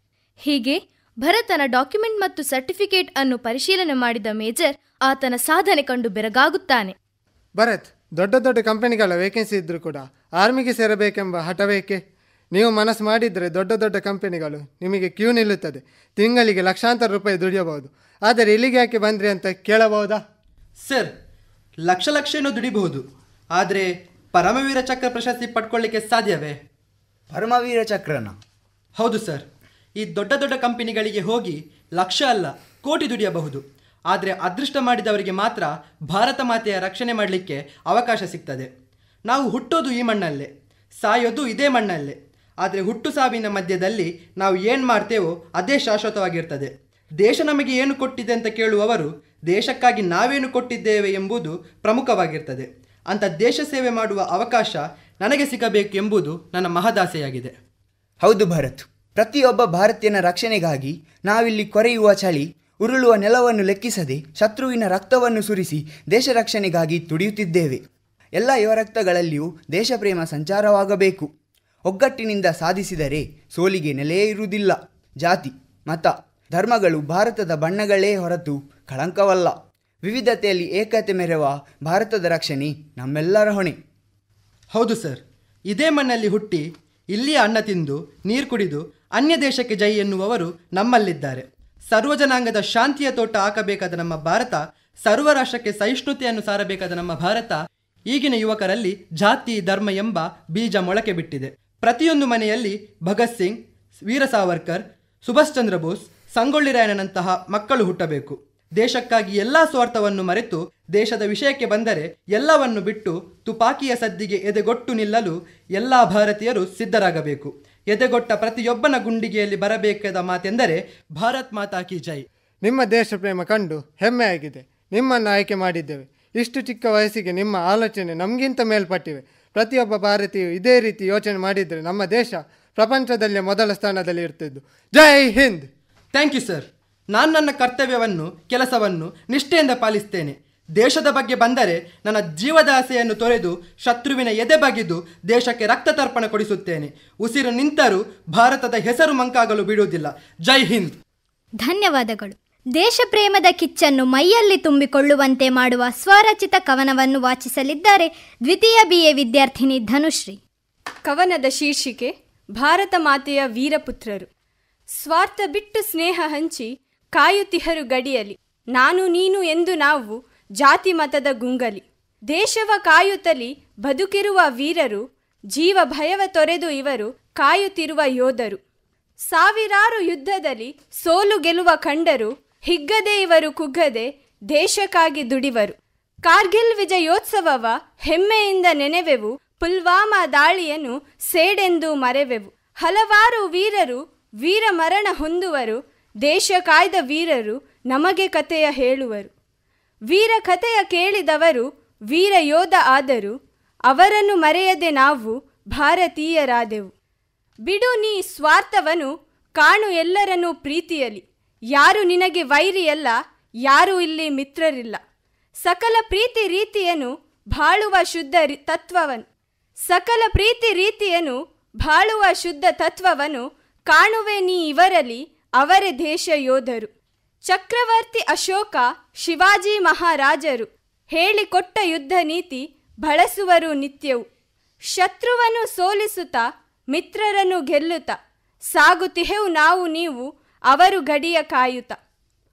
ಹೀಗೆ ಭರತನ ಡಾಕ್ಯುಮೆಂಟ್ ಮತ್ತು ಸರ್ಟಿಫಿಕೇಟ್ ಅನ್ನು ಪರಿಶೀಲನೆ ಮಾಡಿದ ಮೇಜರ್ ಆತನ ಸಾಧನೆ ಕಂಡು ಬೆರಗಾಗುತ್ತಾನೆ. ಭರತ್, ದೊಡ್ಡ ದೊಡ್ಡ ಕಂಪನಿಗಳ ವೇಕೆನ್ಸಿ ಇದ್ರೂ ಕೂಡ ಆರ್ಮಿಗೆ ಸೇರಬೇಕೆಂಬ ಹಠವೇಕೆ? ನೀವು ಮನಸ್ಸು ಮಾಡಿದರೆ ದೊಡ್ಡ ದೊಡ್ಡ ಕಂಪನಿಗಳು ನಿಮಗೆ ಕ್ಯೂ ನಿಲ್ಲುತ್ತದೆ. ತಿಂಗಳಿಗೆ ಲಕ್ಷಾಂತರ ರೂಪಾಯಿ ದುಡಿಯಬಹುದು. ಆದರೆ ಇಲ್ಲಿಗೆ ಯಾಕೆ ಬಂದ್ರಿ ಅಂತ ಕೇಳಬಹುದಾ? ಸರ್, ಲಕ್ಷ ಏನೋ ದುಡಿಬಹುದು, ಆದರೆ ಪರಮವೀರ ಚಕ್ರ ಪ್ರಶಸ್ತಿ ಪಡ್ಕೊಳ್ಳಿಕ್ಕೆ ಸಾಧ್ಯವೇ? ಪರಮವೀರ ಚಕ್ರನ? ಹೌದು ಸರ್. ಈ ದೊಡ್ಡ ದೊಡ್ಡ ಕಂಪನಿಗಳಿಗೆ ಹೋಗಿ ಲಕ್ಷ ಅಲ್ಲ ಕೋಟಿ ದುಡಿಯಬಹುದು. ಆದರೆ ಅದೃಷ್ಟ ಮಾಡಿದವರಿಗೆ ಮಾತ್ರ ಭಾರತ ಮಾತೆಯ ರಕ್ಷಣೆ ಮಾಡಲಿಕ್ಕೆ ಅವಕಾಶ ಸಿಗ್ತದೆ. ನಾವು ಹುಟ್ಟೋದು ಈ ಮಣ್ಣಲ್ಲೇ, ಸಾಯೋದು ಇದೇ ಮಣ್ಣಲ್ಲೇ. ಆದರೆ ಹುಟ್ಟು ಸಾವಿನ ಮಧ್ಯದಲ್ಲಿ ನಾವು ಏನು ಮಾಡ್ತೇವೋ ಅದೇ ಶಾಶ್ವತವಾಗಿರ್ತದೆ. ದೇಶ ನಮಗೆ ಏನು ಕೊಟ್ಟಿದೆ ಅಂತ ಕೇಳುವವರು ದೇಶಕ್ಕಾಗಿ ನಾವೇನು ಕೊಟ್ಟಿದ್ದೇವೆ ಎಂಬುದು ಪ್ರಮುಖವಾಗಿರ್ತದೆ. ಅಂಥ ದೇಶ ಸೇವೆ ಮಾಡುವ ಅವಕಾಶ ನನಗೆ ಸಿಗಬೇಕು ಎಂಬುದು ನನ್ನ ಮಹದಾಸೆಯಾಗಿದೆ. ಹೌದು ಭರತ್, ಪ್ರತಿಯೊಬ್ಬ ಭಾರತೀಯನ ರಕ್ಷಣೆಗಾಗಿ ನಾವಿಲ್ಲಿ ಕೊರೆಯುವ ಚಳಿ, ಉರುಳುವ ನೆಲವನ್ನು ಲೆಕ್ಕಿಸದೆ ಶತ್ರುವಿನ ರಕ್ತವನ್ನು ಸುರಿಸಿ ದೇಶ ರಕ್ಷಣೆಗಾಗಿ ತುಡಿಯುತ್ತಿದ್ದೇವೆ. ಎಲ್ಲ ಯುವ ರಕ್ತಗಳಲ್ಲಿಯೂ ದೇಶಪ್ರೇಮ ಸಂಚಾರವಾಗಬೇಕು. ಒಗ್ಗಟ್ಟಿನಿಂದ ಸಾಧಿಸಿದರೆ ಸೋಲಿಗೆ ನೆಲೆಯೇ ಇರುವುದಿಲ್ಲ. ಜಾತಿ, ಮತ, ಧರ್ಮಗಳು ಭಾರತದ ಬಣ್ಣಗಳೇ ಹೊರತು ಕಳಂಕವಲ್ಲ. ವಿವಿಧತೆಯಲ್ಲಿ ಏಕತೆ ಮೆರೆವ ಭಾರತದ ರಕ್ಷಣೆ ನಮ್ಮೆಲ್ಲರ ಹೊಣೆ. ಹೌದು ಸರ್, ಇದೇ ಮಣ್ಣಲ್ಲಿ ಹುಟ್ಟಿ ಇಲ್ಲಿಯ ಅನ್ನ ತಿಂದು ನೀರು ಕುಡಿದು ಅನ್ಯ ದೇಶಕ್ಕೆ ಜೈ ಎನ್ನುವವರು ನಮ್ಮಲ್ಲಿದ್ದಾರೆ. ಸರ್ವಜನಾಂಗದ ಶಾಂತಿಯ ತೋಟ ಹಾಕಬೇಕಾದ ನಮ್ಮ ಭಾರತ, ಸರ್ವ ರಾಷ್ಟ್ರಕ್ಕೆ ಸಹಿಷ್ಣುತೆಯನ್ನು ಸಾರಬೇಕಾದ ನಮ್ಮ ಭಾರತ ಈಗಿನ ಯುವಕರಲ್ಲಿ ಜಾತಿ ಧರ್ಮ ಎಂಬ ಬೀಜ ಮೊಳಕೆ ಬಿಟ್ಟಿದೆ. ಪ್ರತಿಯೊಂದು ಮನೆಯಲ್ಲಿ ಭಗತ್ ಸಿಂಗ್, ವೀರ ಸಾವರ್ಕರ್, ಸುಭಾಷ್ ಚಂದ್ರ ಬೋಸ್, ಸಂಗೊಳ್ಳಿ ರಾಯಣ್ಣನಂತಹ ಮಕ್ಕಳು ಹುಟ್ಟಬೇಕು. ದೇಶಕ್ಕಾಗಿ ಎಲ್ಲ ಸ್ವಾರ್ಥವನ್ನು ಮರೆತು ದೇಶದ ವಿಷಯಕ್ಕೆ ಬಂದರೆ ಎಲ್ಲವನ್ನು ಬಿಟ್ಟು ತುಪಾಕಿಯ ಸದ್ದಿಗೆ ಎದೆಗೊಟ್ಟು ನಿಲ್ಲಲು ಎಲ್ಲ ಭಾರತೀಯರು ಸಿದ್ಧರಾಗಬೇಕು. ಎದೆಗೊಟ್ಟ ಪ್ರತಿಯೊಬ್ಬನ ಗುಂಡಿಗೆಯಲ್ಲಿ ಬರಬೇಕಾದ ಮಾತೆಂದರೆ ಭಾರತ್ ಮಾತಾ ಕಿ ಜೈ. ನಿಮ್ಮ ದೇಶ ಪ್ರೇಮ ಕಂಡು ಹೆಮ್ಮೆ ಆಗಿದೆ. ನಿಮ್ಮನ್ನು ಆಯ್ಕೆ ಮಾಡಿದ್ದೇವೆ. ಇಷ್ಟು ಚಿಕ್ಕ ವಯಸ್ಸಿಗೆ ನಿಮ್ಮ ಆಲೋಚನೆ ನಮಗಿಂತ ಮೇಲ್ಪಟ್ಟಿವೆ. ಪ್ರತಿಯೊಬ್ಬ ಭಾರತೀಯರು ಇದೇ ರೀತಿ ಯೋಚನೆ ಮಾಡಿದರೆ ನಮ್ಮ ದೇಶ ಪ್ರಪಂಚದಲ್ಲೇ ಮೊದಲ ಸ್ಥಾನದಲ್ಲಿ ಇರ್ತಿದ್ದು. ಜೈ ಹಿಂದ್. Thank you sir. ನಾನು ನನ್ನ ಕರ್ತವ್ಯವನ್ನು, ಕೆಲಸವನ್ನು ನಿಷ್ಠೆಯಿಂದ ಪಾಲಿಸ್ತೇನೆ. ದೇಶದ ಬಗ್ಗೆ ಬಂದರೆ ನನ್ನ ಜೀವದ ಆಸೆಯನ್ನು ತೊರೆದು ಶತ್ರುವಿನ ಎದೆ ಬಗೆದು ದೇಶಕ್ಕೆ ರಕ್ತ ತರ್ಪಣ ಕೊಡಿಸುತ್ತೇನೆ. ಉಸಿರು ನಿಂತರೂ ಭಾರತದ ಹೆಸರು ಮಂಕಾಗಲು ಬಿಡುವುದಿಲ್ಲ. ಜೈ ಹಿಂದ್. ಧನ್ಯವಾದಗಳು. ದೇಶ ಪ್ರೇಮದ ಕಿಚ್ಚನ್ನು ಮೈಯಲ್ಲಿ ತುಂಬಿಕೊಳ್ಳುವಂತೆ ಮಾಡುವ ಸ್ವರಚಿತ ಕವನವನ್ನು ವಾಚಿಸಲಿದ್ದಾರೆ ದ್ವಿತೀಯ BA ವಿದ್ಯಾರ್ಥಿನಿ ಧನುಶ್ರೀ. ಕವನದ ಶೀರ್ಷಿಕೆ ಭಾರತ ಮಾತೆಯ ವೀರಪುತ್ರರು. ಸ್ವಾರ್ಥ ಬಿಟ್ಟು ಸ್ನೇಹ ಹಂಚಿ ಕಾಯುತ್ತಿಹರು ಗಡಿಯಲಿ, ನಾನು ನೀನು ಎಂದು ನಾವು ಜಾತಿ ಮತದ ಗುಂಗಲಿ. ದೇಶವ ಕಾಯುತ್ತಲಿ ಬದುಕಿರುವ ವೀರರು, ಜೀವ ಭಯವ ತೊರೆದು ಇವರು ಕಾಯುತ್ತಿರುವ ಯೋಧರು. ಸಾವಿರಾರು ಯುದ್ಧದಲ್ಲಿ ಸೋಲು ಗೆಲುವ ಕಂಡರು, ಹಿಗ್ಗದೆ ಇವರು ಕುಗ್ಗದೆ ದೇಶಕ್ಕಾಗಿ ದುಡಿವರು. ಕಾರ್ಗಿಲ್ ವಿಜಯೋತ್ಸವವ ಹೆಮ್ಮೆಯಿಂದ ನೆನೆವೆವು, ಪುಲ್ವಾಮಾ ದಾಳಿಯನ್ನು ಸೇಡೆಂದು ಮರೆವೆವು. ಹಲವಾರು ವೀರರು ವೀರ ಮರಣ ಹೊಂದುವರು, ದೇಶ ಕಾಯ್ದ ವೀರರು ನಮಗೆ ಕಥೆಯ ಹೇಳುವರು. ವೀರ ಕಥೆಯ ಕೇಳಿದವರು ವೀರ ಯೋಧ ಆದರು, ಅವರನ್ನು ಮರೆಯದೆ ನಾವು ಭಾರತೀಯರಾದೆವು. ಬಿಡು ನೀ ಸ್ವಾರ್ಥವನು, ಕಾಣು ಎಲ್ಲರನ್ನೂ ಪ್ರೀತಿಯಲಿ, ಯಾರು ನಿನಗೆ ವೈರಿಯಲ್ಲ, ಯಾರೂ ಇಲ್ಲಿ ಮಿತ್ರರಿಲ್ಲ. ಸಕಲ ಪ್ರೀತಿ ರೀತಿಯನ್ನು ಬಾಳುವ ಶುದ್ಧ ತತ್ವವನು, ಸಕಲ ಪ್ರೀತಿ ರೀತಿಯನ್ನು ಬಾಳುವ ಶುದ್ಧ ತತ್ವವನ್ನು ಕಾಣುವೆ ನೀ ಇವರಲ್ಲಿ, ಅವರೇ ದೇಶ ಯೋಧರು. ಚಕ್ರವರ್ತಿ ಅಶೋಕ, ಶಿವಾಜಿ ಮಹಾರಾಜರು ಹೇಳಿಕೊಟ್ಟ ಯುದ್ಧ ನೀತಿ ಬಳಸುವರು ನಿತ್ಯವು. ಶತ್ರುವನ್ನು ಸೋಲಿಸುತ್ತಾ ಮಿತ್ರರನ್ನು ಗೆಲ್ಲುತ್ತಾ ಸಾಗುತ್ತಿಹೆವು ನಾವು ನೀವು ಅವರು ಗಡಿಯ ಕಾಯುತ್ತ.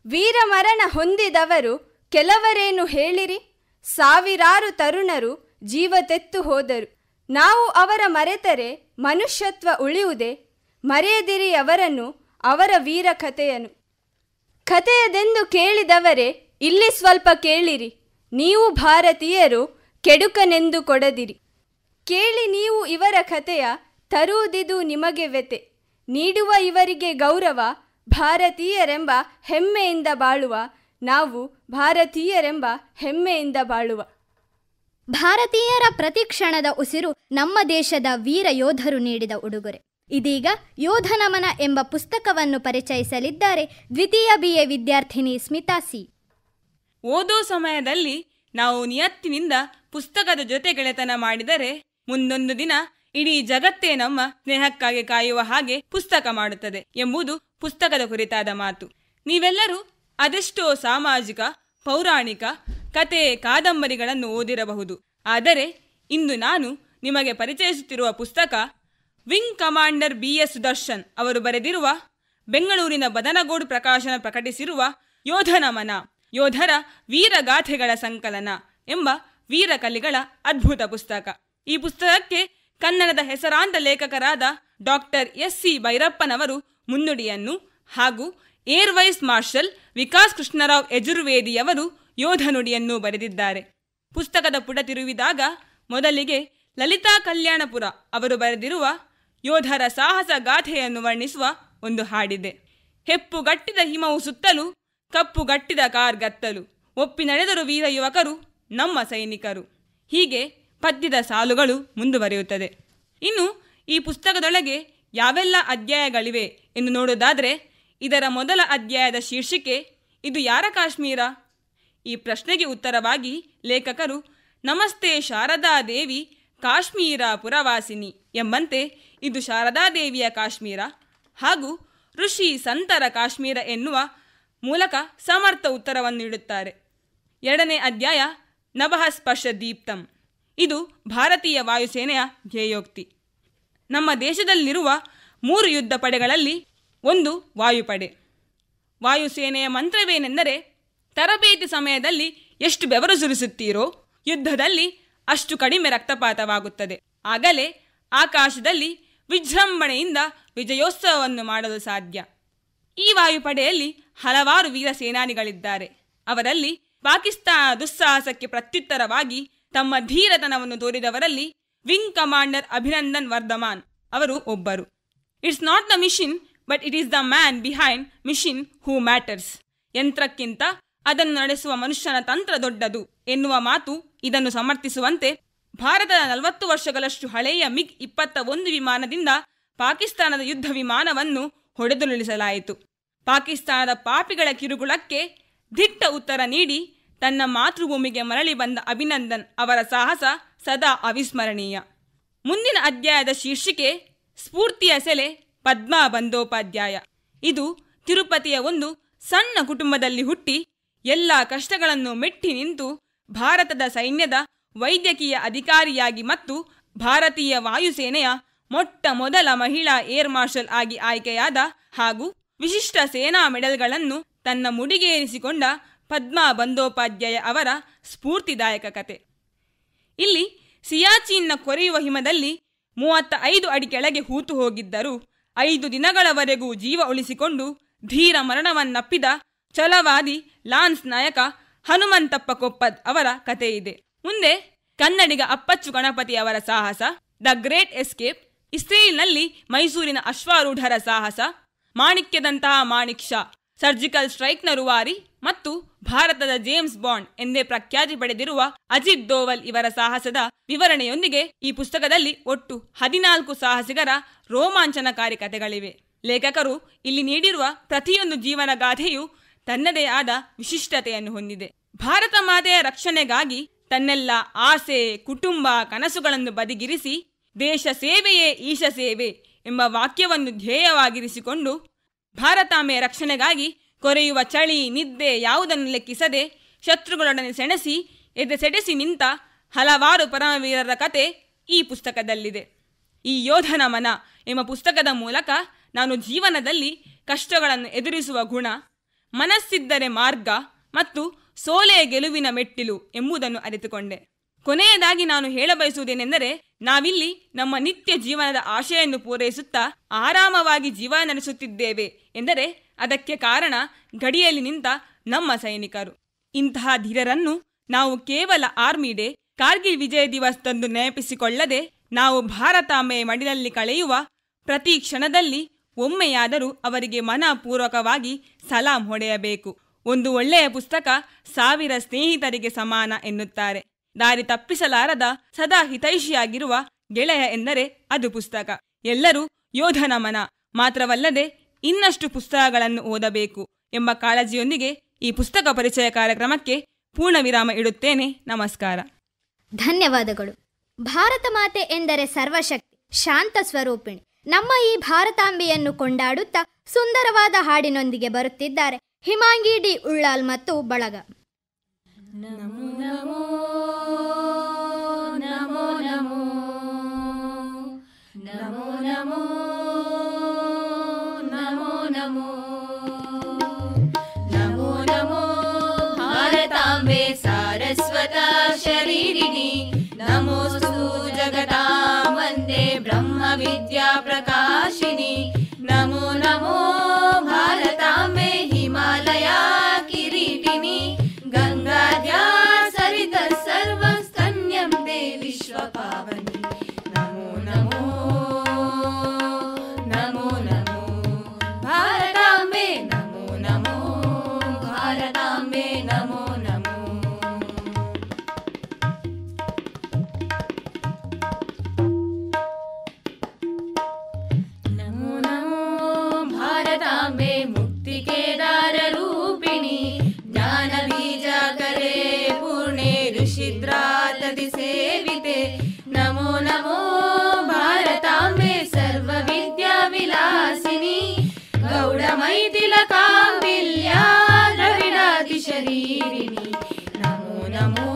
ವೀರ ಮರಣ ಹೊಂದಿದವರು ಕೆಲವರೇನು ಹೇಳಿರಿ, ಸಾವಿರಾರು ತರುಣರು ಜೀವ ತೆತ್ತು ಹೋದರು. ನಾವು ಅವರ ಮರೆತರೆ ಮನುಷ್ಯತ್ವ ಉಳಿಯುವುದೇ, ಮರೆಯದಿರಿ ಅವರನ್ನು ಅವರ ವೀರ ಕಥೆಯನ್ನು. ಕಥೆಯದೆಂದು ಕೇಳಿದವರೇ ಇಲ್ಲಿ ಸ್ವಲ್ಪ ಕೇಳಿರಿ, ನೀವು ಭಾರತೀಯರು ಕೆಡುಕನೆಂದು ಕೊಡದಿರಿ. ಕೇಳಿ ನೀವು ಇವರ ಕಥೆಯ, ತರುವುದಿದು ನಿಮಗೆ ವ್ಯತೆ. ನೀಡುವ ಇವರಿಗೆ ಗೌರವ, ಭಾರತೀಯರೆಂಬ ಹೆಮ್ಮೆಯಿಂದ ಬಾಳುವ, ನಾವು ಭಾರತೀಯರೆಂಬ ಹೆಮ್ಮೆಯಿಂದ ಬಾಳುವ. ಭಾರತೀಯರ ಪ್ರತಿಕ್ಷಣದ ಉಸಿರು ನಮ್ಮ ದೇಶದ ವೀರ ಯೋಧರು ನೀಡಿದ ಉಡುಗೊರೆ. ಇದೀಗ ಯೋಧನಮನ ಎಂಬ ಪುಸ್ತಕವನ್ನು ಪರಿಚಯಿಸಲಿದ್ದಾರೆ ದ್ವಿತೀಯ BA ವಿದ್ಯಾರ್ಥಿನಿ ಸ್ಮಿತಾ ಸಿ. ಓದೋ ಸಮಯದಲ್ಲಿ ನಾವು ನಿಯತ್ತಿನಿಂದ ಪುಸ್ತಕದ ಜೊತೆ ಗೆಳೆತನ ಮಾಡಿದರೆ ಮುಂದೊಂದು ದಿನ ಇಡೀ ಜಗತ್ತೇ ನಮ್ಮ ಸ್ನೇಹಕ್ಕಾಗಿ ಕಾಯುವ ಹಾಗೆ ಪುಸ್ತಕ ಮಾಡುತ್ತದೆ ಎಂಬುದು ಪುಸ್ತಕದ ಕುರಿತಾದ ಮಾತು. ನೀವೆಲ್ಲರೂ ಅದೆಷ್ಟೋ ಸಾಮಾಜಿಕ, ಪೌರಾಣಿಕ, ಕತೆ, ಕಾದಂಬರಿಗಳನ್ನು ಓದಿರಬಹುದು. ಆದರೆ ಇಂದು ನಾನು ನಿಮಗೆ ಪರಿಚಯಿಸುತ್ತಿರುವ ಪುಸ್ತಕ ವಿಂಗ್ ಕಮಾಂಡರ್ BS ಸುದರ್ಶನ್ ಅವರು ಬರೆದಿರುವ, ಬೆಂಗಳೂರಿನ ಬದನಗೋಡು ಪ್ರಕಾಶನ ಪ್ರಕಟಿಸಿರುವ ಯೋಧನಮನ, ಯೋಧರ ವೀರಗಾಥೆಗಳ ಸಂಕಲನ ಎಂಬ ವೀರಕಲಿಗಳ ಅದ್ಭುತ ಪುಸ್ತಕ. ಈ ಪುಸ್ತಕಕ್ಕೆ ಕನ್ನಡದ ಹೆಸರಾಂತ ಲೇಖಕರಾದ ಡಾಕ್ಟರ್ SC ಭೈರಪ್ಪನವರು ಮುನ್ನುಡಿಯನ್ನು ಹಾಗೂ air vice marshal Vikas Krishnarao ಯಜುರ್ವೇದಿಯವರು ಯೋಧ ನುಡಿಯನ್ನು ಬರೆದಿದ್ದಾರೆ. ಪುಸ್ತಕದ ಪುಟ ತಿರುವಿದಾಗ ಮೊದಲಿಗೆ ಲಲಿತಾ ಕಲ್ಯಾಣಪುರ ಅವರು ಬರೆದಿರುವ ಯೋಧರ ಸಾಹಸ ಗಾಥೆಯನ್ನು ವರ್ಣಿಸುವ ಒಂದು ಹಾಡಿದೆ. ಹೆಪ್ಪುಗಟ್ಟಿದ ಹಿಮವು ಸುತ್ತಲೂ, ಕಪ್ಪುಗಟ್ಟಿದ ಕಾರ್ಗತ್ತಲು, ಒಪ್ಪಿ ನಡೆದರು ವೀರ ಯುವಕರು ನಮ್ಮ ಸೈನಿಕರು. ಹೀಗೆ ಪದ್ಯದ ಸಾಲುಗಳು ಮುಂದುವರಿಯುತ್ತದೆ. ಇನ್ನು ಈ ಪುಸ್ತಕದೊಳಗೆ ಯಾವೆಲ್ಲ ಅಧ್ಯಾಯಗಳಿವೆ ಎಂದು ನೋಡೋದಾದರೆ, ಇದರ ಮೊದಲ ಅಧ್ಯಾಯದ ಶೀರ್ಷಿಕೆ ಇದು ಯಾರ ಕಾಶ್ಮೀರ? ಈ ಪ್ರಶ್ನೆಗೆ ಉತ್ತರವಾಗಿ ಲೇಖಕರು ನಮಸ್ತೆ ಶಾರದಾದೇವಿ ಕಾಶ್ಮೀರ ಪುರವಾಸಿನಿ ಎಂಬಂತೆ ಇದು ಶಾರದಾದೇವಿಯ ಕಾಶ್ಮೀರ ಹಾಗೂ ಋಷಿ ಸಂತರ ಕಾಶ್ಮೀರ ಎನ್ನುವ ಮೂಲಕ ಸಮರ್ಥ ಉತ್ತರವನ್ನು ನೀಡುತ್ತಾರೆ. ಎರಡನೇ ಅಧ್ಯಾಯ ನಭಃ ಸ್ಪರ್ಶ ದೀಪ್ತಂ, ಇದು ಭಾರತೀಯ ವಾಯುಸೇನೆಯ ಧ್ಯೇಯೋಕ್ತಿ. ನಮ್ಮ ದೇಶದಲ್ಲಿರುವ 3 ಯುದ್ಧ ಪಡೆಗಳಲ್ಲಿ ಒಂದು ವಾಯುಪಡೆ. ವಾಯುಸೇನೆಯ ಮಂತ್ರವೇನೆಂದರೆ, ತರಬೇತಿ ಸಮಯದಲ್ಲಿ ಎಷ್ಟು ಬೆವರು ಸುರಿಸುತ್ತೀರೋ ಯುದ್ಧದಲ್ಲಿ ಅಷ್ಟು ಕಡಿಮೆ ರಕ್ತಪಾತವಾಗುತ್ತದೆ. ಆಗಲೇ ಆಕಾಶದಲ್ಲಿ ವಿಜೃಂಭಣೆಯಿಂದ ವಿಜಯೋತ್ಸವವನ್ನು ಮಾಡಲು ಸಾಧ್ಯ. ಈ ವಾಯುಪಡೆಯಲ್ಲಿ ಹಲವಾರು ವೀರ ಸೇನಾನಿಗಳಿದ್ದಾರೆ. ಅವರಲ್ಲಿ ಪಾಕಿಸ್ತಾನ ದುಸ್ಸಾಹಸಕ್ಕೆ ಪ್ರತ್ಯುತ್ತರವಾಗಿ ತಮ್ಮ ಧೀರತನವನ್ನು ತೋರಿದವರಲ್ಲಿ ವಿಂಗ್ ಕಮಾಂಡರ್ ಅಭಿನಂದನ್ ವರ್ಧಮಾನ್ ಅವರು ಒಬ್ಬರು. It's not the mission but it is the man behind mission who matters. ಯಂತ್ರಕ್ಕಿಂತ ಅದನ್ನು ನಡೆಸುವ ಮನುಷ್ಯನ ತಂತ್ರ ದೊಡ್ಡದು ಎನ್ನುವ ಮಾತು ಇದನ್ನು ಸಮರ್ಥಿಸುವಂತೆ ಭಾರತದ 40 ವರ್ಷಗಳಷ್ಟು ಹಳೆಯ ಮಿಗ್ 21 ವಿಮಾನದಿಂದ ಪಾಕಿಸ್ತಾನದ ಯುದ್ಧ ವಿಮಾನವನ್ನು ಹೊಡೆದುರುಳಿಸಲಾಯಿತು. ಪಾಕಿಸ್ತಾನದ ಪಾಪಿಗಳ ಕಿರುಕುಳಕ್ಕೆ ದಿಟ್ಟ ಉತ್ತರ ನೀಡಿ ತನ್ನ ಮಾತೃಭೂಮಿಗೆ ಮರಳಿ ಬಂದ ಅಭಿನಂದನ್ ಅವರ ಸಾಹಸ ಸದಾ ಅವಿಸ್ಮರಣೀಯ. ಮುಂದಿನ ಅಧ್ಯಾಯದ ಶೀರ್ಷಿಕೆ ಸ್ಫೂರ್ತಿಯ ಸೆಲೆ ಪದ್ಮಾ ಬಂದೋಪಾಧ್ಯಾಯ. ಇದು ತಿರುಪತಿಯ ಒಂದು ಸಣ್ಣ ಕುಟುಂಬದಲ್ಲಿ ಹುಟ್ಟಿ ಎಲ್ಲ ಕಷ್ಟಗಳನ್ನು ಮೆಟ್ಟಿ ನಿಂತು ಭಾರತದ ಸೈನ್ಯದ ವೈದ್ಯಕೀಯ ಅಧಿಕಾರಿಯಾಗಿ ಮತ್ತು ಭಾರತೀಯ ವಾಯುಸೇನೆಯ ಮೊಟ್ಟ ಮೊದಲ ಮಹಿಳಾ ಏರ್ ಮಾರ್ಷಲ್ ಆಗಿ ಆಯ್ಕೆಯಾದ ಹಾಗೂ ವಿಶಿಷ್ಟ ಸೇನಾ ಮೆಡಲ್ಗಳನ್ನು ತನ್ನ ಮುಡಿಗೇರಿಸಿಕೊಂಡ ಪದ್ಮಾ ಬಂದೋಪಾಧ್ಯಾಯ ಅವರ ಸ್ಫೂರ್ತಿದಾಯಕ ಕತೆ. ಇಲ್ಲಿ ಸಿಯಾಚಿನ್ನ ಕೊರೆಯುವ ಹಿಮದಲ್ಲಿ 35 ಅಡಿ ಕೆಳಗೆ ಹೂತು ಹೋಗಿದ್ದರೂ 5 ದಿನಗಳವರೆಗೂ ಜೀವ ಉಳಿಸಿಕೊಂಡು ಧೀರ ಮರಣವನ್ನಪ್ಪಿದ ಛಲವಾದಿ ಲಾನ್ಸ್ ನಾಯಕ ಹನುಮಂತಪ್ಪ ಕೊಪ್ಪದ್ ಅವರ ಕಥೆಯಿದೆ. ಮುಂದೆ ಕನ್ನಡಿಗ ಅಪ್ಪಚ್ಚು ಗಣಪತಿ ಅವರ ಸಾಹಸ, ದ ಗ್ರೇಟ್ ಎಸ್ಕೇಪ್, ಇಸ್ರೇಲ್ನಲ್ಲಿ ಮೈಸೂರಿನ ಅಶ್ವಾರೂಢರ ಸಾಹಸ, ಮಾಣಿಕ್ಯದಂತಹ ಮಾಣಿಕ್ ಶಾ, ಸರ್ಜಿಕಲ್ ಸ್ಟ್ರೈಕ್ನ ರೂವಾರಿ ಮತ್ತು ಭಾರತದ ಜೇಮ್ಸ್ ಬಾಂಡ್ ಎಂದೇ ಪ್ರಖ್ಯಾತಿ ಪಡೆದಿರುವ ಅಜಿತ್ ದೋವಲ್ ಇವರ ಸಾಹಸದ ವಿವರಣೆಯೊಂದಿಗೆ ಈ ಪುಸ್ತಕದಲ್ಲಿ ಒಟ್ಟು 14 ಸಾಹಸಿಗರ ರೋಮಾಂಚನಕಾರಿ ಕಥೆಗಳಿವೆ. ಲೇಖಕರು ಇಲ್ಲಿ ನೀಡಿರುವ ಪ್ರತಿಯೊಂದು ಜೀವನಗಾಥೆಯು ತನ್ನದೇ ಆದ ವಿಶಿಷ್ಟತೆಯನ್ನು ಹೊಂದಿದೆ. ಭಾರತ ಮಾತೆಯ ರಕ್ಷಣೆಗಾಗಿ ತನ್ನೆಲ್ಲ ಆಸೆ, ಕುಟುಂಬ, ಕನಸುಗಳನ್ನು ಬದಿಗಿರಿಸಿ ದೇಶ ಸೇವೆಯೇ ಈಶ ಸೇವೆ ಎಂಬ ವಾಕ್ಯವನ್ನು ಧ್ಯೇಯವಾಗಿರಿಸಿಕೊಂಡು ಭಾರತಾಂಬೆಯ ರಕ್ಷಣೆಗಾಗಿ ಕೊರೆಯುವ ಚಳಿ, ನಿದ್ದೆ ಯಾವುದನ್ನು ಲೆಕ್ಕಿಸದೆ ಶತ್ರುಗಳೊಡನೆ ಸೆಣಸಿ ಎದೆಸೆಡೆಸಿ ನಿಂತ ಹಲವಾರು ಪರಮವೀರರ ಕತೆ ಈ ಪುಸ್ತಕದಲ್ಲಿದೆ. ಈ ಯೋಧನ ಮನ ಎಂಬ ಪುಸ್ತಕದ ಮೂಲಕ ನಾನು ಜೀವನದಲ್ಲಿ ಕಷ್ಟಗಳನ್ನು ಎದುರಿಸುವ ಗುಣ, ಮನಸ್ಸಿದ್ದರೆ ಮಾರ್ಗ ಮತ್ತು ಸೋಲೆ ಗೆಲುವಿನ ಮೆಟ್ಟಿಲು ಎಂಬುದನ್ನು ಅರಿತುಕೊಂಡೆ. ಕೊನೆಯದಾಗಿ ನಾನು ಹೇಳಬಯಸುವುದೇನೆಂದರೆ, ನಾವಿಲ್ಲಿ ನಮ್ಮ ನಿತ್ಯ ಜೀವನದ ಆಶೆಯನ್ನು ಪೂರೈಸುತ್ತಾ ಆರಾಮವಾಗಿ ಜೀವನ ನಡೆಸುತ್ತಿದ್ದೇವೆ ಎಂದರೆ ಅದಕ್ಕೆ ಕಾರಣ ಗಡಿಯಲ್ಲಿ ನಿಂತ ನಮ್ಮ ಸೈನಿಕರು. ಇಂತಹ ಧೀರರನ್ನು ನಾವು ಕೇವಲ ಆರ್ಮಿ ಡೇ, ಕಾರ್ಗಿಲ್ ವಿಜಯ ದಿವಸದಂದು ನೆನಪಿಸಿಕೊಳ್ಳದೆ ನಾವು ಭಾರತಾಂಬೆಯ ಮಡಿಲಲ್ಲಿ ಕಳೆಯುವ ಪ್ರತಿ ಕ್ಷಣದಲ್ಲಿ ಒಮ್ಮೆಯಾದರೂ ಅವರಿಗೆ ಮನಪೂರ್ವಕವಾಗಿ ಸಲಾಂ ಹೊಡೆಯಬೇಕು. ಒಂದು ಒಳ್ಳೆಯ ಪುಸ್ತಕ 1000 ಸ್ನೇಹಿತರಿಗೆ ಸಮಾನ ಎನ್ನುತ್ತಾರೆ. ದಾರಿ ತಪ್ಪಿಸಲಾರದ ಸದಾ ಹಿತೈಷಿಯಾಗಿರುವ ಗೆಳೆಯ ಎಂದರೆ ಅದು ಪುಸ್ತಕ. ಎಲ್ಲರೂ ಯೋಧನ ಮನ ಮಾತ್ರವಲ್ಲದೆ ಇನ್ನಷ್ಟು ಪುಸ್ತಕಗಳನ್ನು ಓದಬೇಕು ಎಂಬ ಕಾಳಜಿಯೊಂದಿಗೆ ಈ ಪುಸ್ತಕ ಪರಿಚಯ ಕಾರ್ಯಕ್ರಮಕ್ಕೆ ಪೂರ್ಣ ವಿರಾಮ ಇಡುತ್ತೇನೆ. ನಮಸ್ಕಾರ. ಧನ್ಯವಾದಗಳು. ಭಾರತ ಮಾತೆ ಎಂದರೆ ಸರ್ವಶಕ್ತಿ, ಶಾಂತ ಸ್ವರೂಪಿಣಿ. ನಮ್ಮ ಈ ಭಾರತಾಂಬೆಯನ್ನು ಕೊಂಡಾಡುತ್ತಾ ಸುಂದರವಾದ ಹಾಡಿನೊಂದಿಗೆ ಬರುತ್ತಿದ್ದಾರೆ ಹಿಮಾಂಗಿ ಡಿ ಉಳ್ಳಾಲ್ ಮತ್ತು ಬಳಗ. ನಮೋ ನಮೋ ನಮೋ ನಮೋ ನಮೋ ನಮೋ ನಮೋ ನಮೋ ನಮೋ ನಮೋ ಭಾರತಾಂಬೆ ಸಾರಸ್ವತ ಶರೀರಿಣಿ ನಮೋಸ್ತು ಜಗತಾಂ ವಂದೇ ಬ್ರಹ್ಮ ವಿದ್ಯಾ ಪ್ರಕಾಶಿನಿ ನಮೋ ನಮೋ ಭಾರತಾಂಬೆ ಹಿಮಾಲಯ ಕಿರೀಟಿನಿ ಗಂಗಾದ್ಯಾ ಸರಿತ ಕಾಂಬಿಲ್ಯ ದ್ರವಿಡಾದಿ ಶರೀರಿಣಿ ನಮೋ ನಮೋ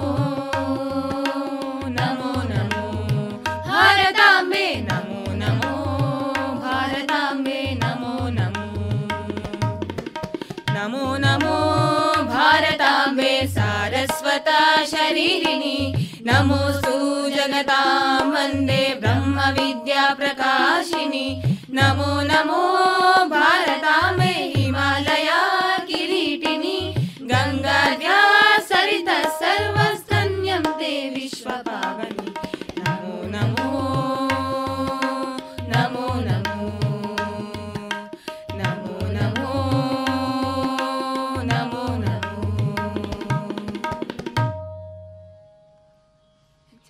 ನಮೋ ನಮೋ ಭಾರತಾಂಬೆ ನಮೋ ನಮೋ ಭಾರತಾಂಬೆ ನಮೋ ನಮೋ ನಮೋ ನಮೋ ಭಾರತಾಂಬೆ ಸಾರಸ್ವತ ಶರೀರಿಣಿ ನಮೋऽस्तु ಜಗತಾಂ ವಂದೇ ಬ್ರಹ್ಮ ವಿದ್ಯಾ ಪ್ರಕಾಶಿನಿ ನಮೋ ನಮೋ ಭಾರತಾಂಬೆ ಹಿಮಾಲಯ ಕಿರೀಟಿನಿ ಗಂಗಾದ್ಯಾ ಸರಿತ ಸರ್ವಸ್ತನ್ಯಂ ತೇ ವಿಶ್ವ ಪಾವನಿ ನಮೋ ನಮೋ ನಮೋ ನಮೋ ನಮೋ ನಮೋ ನಮೋ ನಮೋ.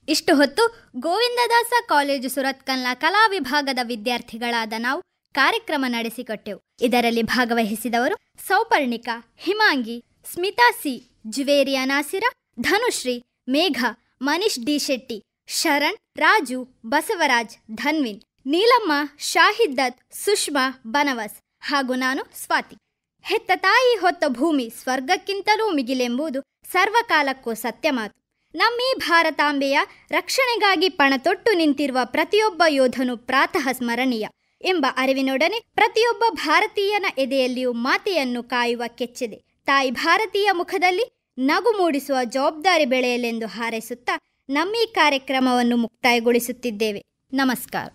ಇಷ್ಟು ಹೊತ್ತು ಗೋವಿಂದದಾಸ ಕಾಲೇಜು ಸುರತ್ಕಲ್ನ ಕಲಾ ವಿಭಾಗದ ವಿದ್ಯಾರ್ಥಿಗಳಾದ ನಾವು ಕಾರ್ಯಕ್ರಮ ನಡೆಸಿಕೊಟ್ಟೆವು. ಇದರಲ್ಲಿ ಭಾಗವಹಿಸಿದವರು ಸೌಪರ್ಣಿಕಾ, ಹಿಮಾಂಗಿ, ಸ್ಮಿತಾ ಸಿ, ಜುವೇರಿಯಾ ನಾಸಿರ, ಧನುಶ್ರೀ, ಮೇಘ, ಮನೀಶ್ ಡಿ ಶೆಟ್ಟಿ, ಶರಣ್, ರಾಜು, ಬಸವರಾಜ್, ಧನ್ವಿನ್, ನೀಲಮ್ಮ, ಶಾಹಿದ್ ದತ್, ಸುಷ್ಮಾ, ಬನವಸ್ ಹಾಗೂ ನಾನು ಸ್ವಾತಿ. ಹೆತ್ತ ತಾಯಿ ಹೊತ್ತ ಭೂಮಿ ಸ್ವರ್ಗಕ್ಕಿಂತಲೂ ಮಿಗಿಲೆಂಬುದು ಸರ್ವಕಾಲಕ್ಕೂ ಸತ್ಯ ಮಾತು. ನಮ್ಮೀ ಭಾರತಾಂಬೆಯ ರಕ್ಷಣೆಗಾಗಿ ಪಣತೊಟ್ಟು ನಿಂತಿರುವ ಪ್ರತಿಯೊಬ್ಬ ಯೋಧನು ಪ್ರಾತಃ ಸ್ಮರಣೀಯ ಎಂಬ ಅರಿವಿನೊಡನೆ ಪ್ರತಿಯೊಬ್ಬ ಭಾರತೀಯನ ಎದೆಯಲ್ಲಿಯೂ ಮಾತೆಯನ್ನು ಕಾಯುವ ಕೆಚ್ಚಿದೆ. ತಾಯಿ ಭಾರತೀಯ ಮುಖದಲ್ಲಿ ನಗು ಮೂಡಿಸುವ ಜವಾಬ್ದಾರಿ ಬೆಳೆಯಲೆಂದು ಹಾರೈಸುತ್ತಾ ನಮ್ಮೀ ಕಾರ್ಯಕ್ರಮವನ್ನು ಮುಕ್ತಾಯಗೊಳಿಸುತ್ತಿದ್ದೇವೆ. ನಮಸ್ಕಾರ.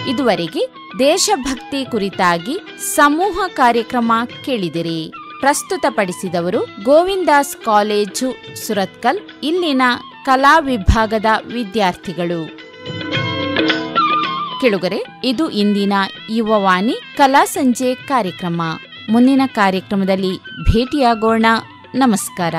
ಇದುವರೆಗೆ ದೇಶಭಕ್ತಿ ಕುರಿತಾಗಿ ಸಮೂಹ ಕಾರ್ಯಕ್ರಮ ಕೇಳಿದಿರಿ. ಪ್ರಸ್ತುತಪಡಿಸಿದವರು ಗೋವಿಂದಾಸ್ ಕಾಲೇಜು ಸುರತ್ಕಲ್, ಇಲ್ಲಿನ ಕಲಾ ವಿಭಾಗದ ವಿದ್ಯಾರ್ಥಿಗಳು. ಕೆಳಗರೆ ಇದು ಇಂದಿನ ಯುವವಾಣಿ ಕಲಾ ಸಂಜೆ ಕಾರ್ಯಕ್ರಮ. ಮುಂದಿನ ಕಾರ್ಯಕ್ರಮದಲ್ಲಿ ಭೇಟಿಯಾಗೋಣ. ನಮಸ್ಕಾರ.